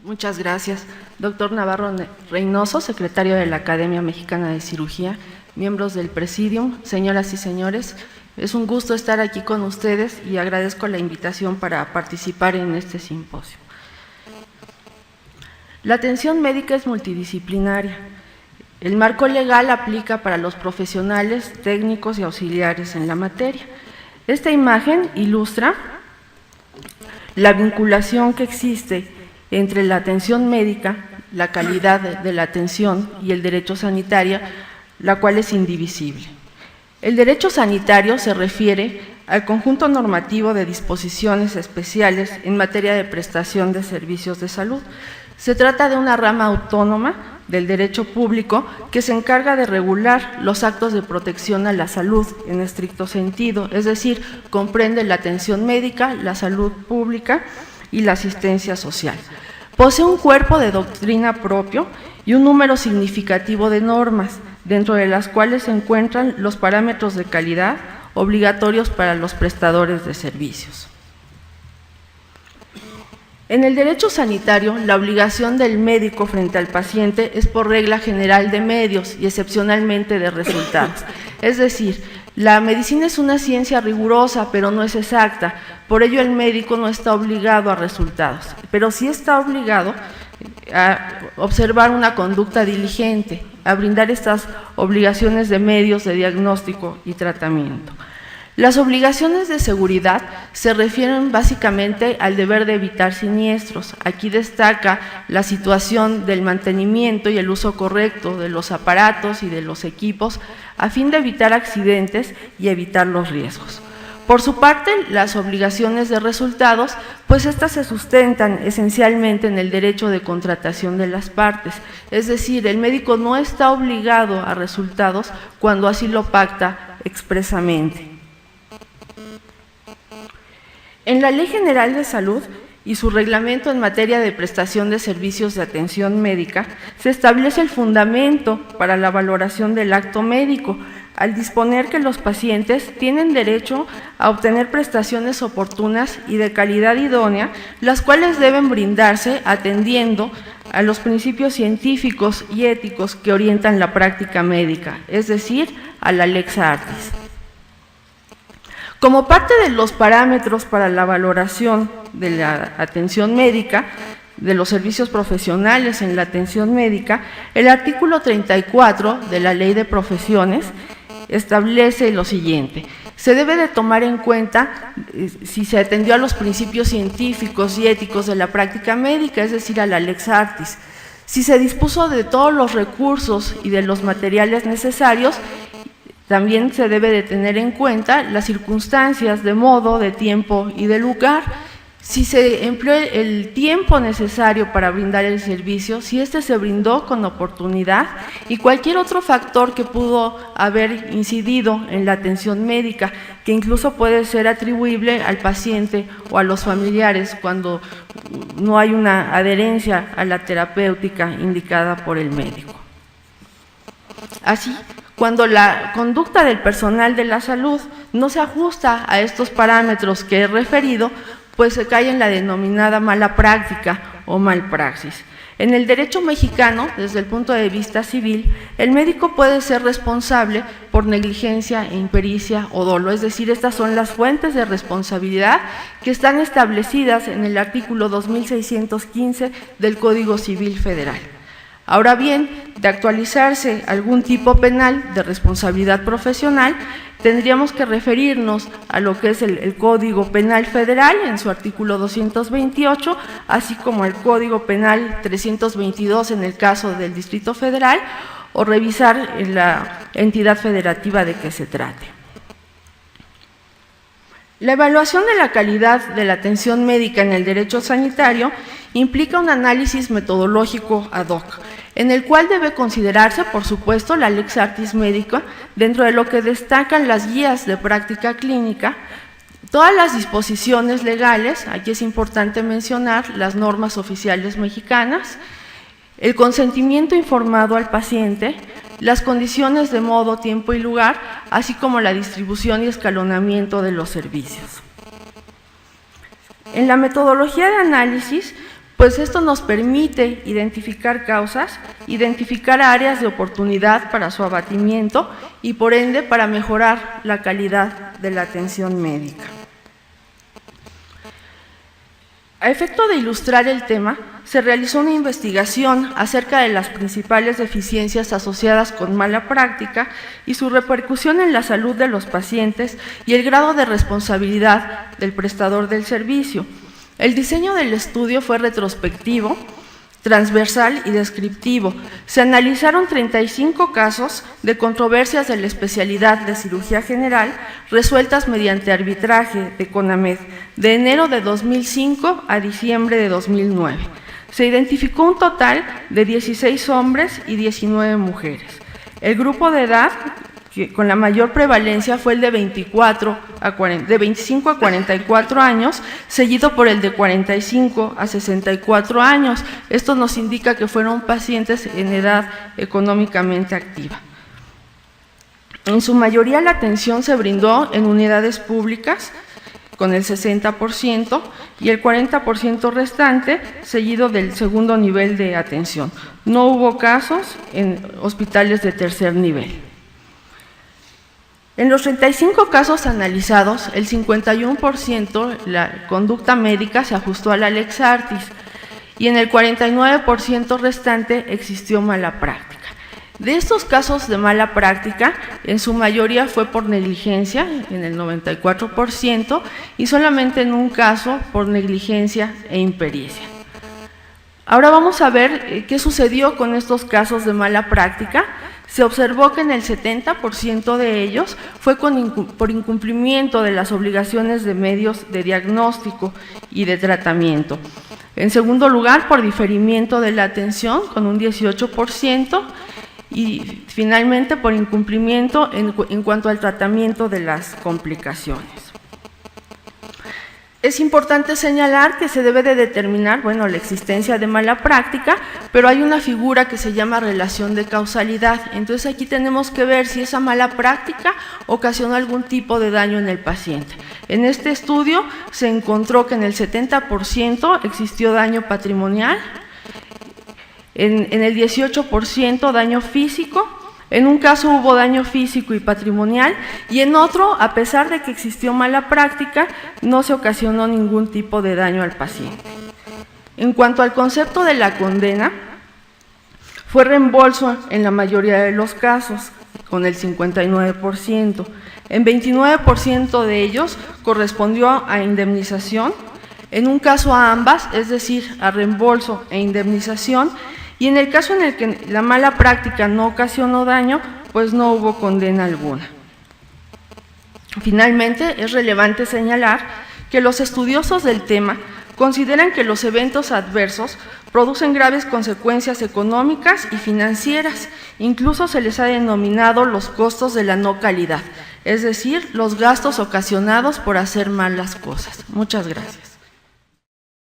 Muchas gracias. Doctor Navarro Reynoso, secretario de la Academia Mexicana de Cirugía, miembros del Presidium, señoras y señores, es un gusto estar aquí con ustedes y agradezco la invitación para participar en este simposio. La atención médica es multidisciplinaria. El marco legal aplica para los profesionales, técnicos y auxiliares en la materia. Esta imagen ilustra la vinculación que existe entre la atención médica, la calidad de la atención y el derecho sanitario, la cual es indivisible. El derecho sanitario se refiere al conjunto normativo de disposiciones especiales en materia de prestación de servicios de salud. Se trata de una rama autónoma del derecho público que se encarga de regular los actos de protección a la salud en estricto sentido, es decir, comprende la atención médica, la salud pública y la asistencia social. Posee un cuerpo de doctrina propio y un número significativo de normas, dentro de las cuales se encuentran los parámetros de calidad obligatorios para los prestadores de servicios. En el derecho sanitario, la obligación del médico frente al paciente es por regla general de medios y excepcionalmente de resultados. Es decir, la medicina es una ciencia rigurosa, pero no es exacta. Por ello, el médico no está obligado a resultados, pero sí está obligado a observar una conducta diligente, a brindar estas obligaciones de medios de diagnóstico y tratamiento. Las obligaciones de seguridad se refieren básicamente al deber de evitar siniestros. Aquí destaca la situación del mantenimiento y el uso correcto de los aparatos y de los equipos a fin de evitar accidentes y evitar los riesgos. Por su parte, las obligaciones de resultados, pues estas se sustentan esencialmente en el derecho de contratación de las partes, es decir, el médico no está obligado a resultados cuando así lo pacta expresamente. En la Ley General de Salud y su reglamento en materia de prestación de servicios de atención médica, se establece el fundamento para la valoración del acto médico, al disponer que los pacientes tienen derecho a obtener prestaciones oportunas y de calidad idónea, las cuales deben brindarse atendiendo a los principios científicos y éticos que orientan la práctica médica, es decir, a la lex artis. Como parte de los parámetros para la valoración de la atención médica, de los servicios profesionales en la atención médica, el artículo 34 de la Ley de Profesiones establece lo siguiente: se debe de tomar en cuenta si se atendió a los principios científicos y éticos de la práctica médica, es decir, a la lex artis, si se dispuso de todos los recursos y de los materiales necesarios. También se debe de tener en cuenta las circunstancias de modo, de tiempo y de lugar, si se empleó el tiempo necesario para brindar el servicio, si éste se brindó con oportunidad y cualquier otro factor que pudo haber incidido en la atención médica, que incluso puede ser atribuible al paciente o a los familiares cuando no hay una adherencia a la terapéutica indicada por el médico. Así, cuando la conducta del personal de la salud no se ajusta a estos parámetros que he referido, pues se cae en la denominada mala práctica o malpraxis. En el derecho mexicano, desde el punto de vista civil, el médico puede ser responsable por negligencia, impericia o dolo, es decir, estas son las fuentes de responsabilidad que están establecidas en el artículo 2615 del Código Civil Federal. Ahora bien, de actualizarse algún tipo penal de responsabilidad profesional, tendríamos que referirnos a lo que es el Código Penal Federal en su artículo 228, así como el Código Penal 322 en el caso del Distrito Federal, o revisar en la entidad federativa de que se trate. La evaluación de la calidad de la atención médica en el derecho sanitario implica un análisis metodológico ad hoc, en el cual debe considerarse, por supuesto, la lex artis médica, dentro de lo que destacan las guías de práctica clínica, todas las disposiciones legales, aquí es importante mencionar las normas oficiales mexicanas, el consentimiento informado al paciente, las condiciones de modo, tiempo y lugar, así como la distribución y escalonamiento de los servicios. En la metodología de análisis, pues esto nos permite identificar causas, identificar áreas de oportunidad para su abatimiento y por ende para mejorar la calidad de la atención médica. A efecto de ilustrar el tema, se realizó una investigación acerca de las principales deficiencias asociadas con mala práctica y su repercusión en la salud de los pacientes y el grado de responsabilidad del prestador del servicio. El diseño del estudio fue retrospectivo, transversal y descriptivo. Se analizaron 35 casos de controversias de la especialidad de cirugía general resueltas mediante arbitraje de CONAMED de enero de 2005 a diciembre de 2009. Se identificó un total de 16 hombres y 19 mujeres. El grupo de edad con la mayor prevalencia fue el de 25 a 44 años, seguido por el de 45 a 64 años. Esto nos indica que fueron pacientes en edad económicamente activa. En su mayoría la atención se brindó en unidades públicas, con el 60%, y el 40% restante seguido del segundo nivel de atención. No hubo casos en hospitales de tercer nivel. En los 35 casos analizados, el 51% la conducta médica se ajustó a la Lex Artis y en el 49% restante existió mala práctica. De estos casos de mala práctica, en su mayoría fue por negligencia, en el 94%, y solamente en un caso por negligencia e impericia. Ahora vamos a ver qué sucedió con estos casos de mala práctica. Se observó que en el 70% de ellos fue por incumplimiento de las obligaciones de medios de diagnóstico y de tratamiento. En segundo lugar, por diferimiento de la atención, con un 18%, y finalmente por incumplimiento en cuanto al tratamiento de las complicaciones. Es importante señalar que se debe de determinar, la existencia de mala práctica, pero hay una figura que se llama relación de causalidad. Entonces aquí tenemos que ver si esa mala práctica ocasionó algún tipo de daño en el paciente. En este estudio se encontró que en el 70% existió daño patrimonial, en el 18% daño físico, en un caso hubo daño físico y patrimonial y en otro, a pesar de que existió mala práctica, no se ocasionó ningún tipo de daño al paciente. En cuanto al concepto de la condena, fue reembolso en la mayoría de los casos, con el 59%. En 29% de ellos correspondió a indemnización, en un caso a ambas, es decir, a reembolso e indemnización, y en el caso en el que la mala práctica no ocasionó daño, pues no hubo condena alguna. Finalmente, es relevante señalar que los estudiosos del tema consideran que los eventos adversos producen graves consecuencias económicas y financieras, incluso se les ha denominado los costos de la no calidad, es decir, los gastos ocasionados por hacer mal las cosas. Muchas gracias.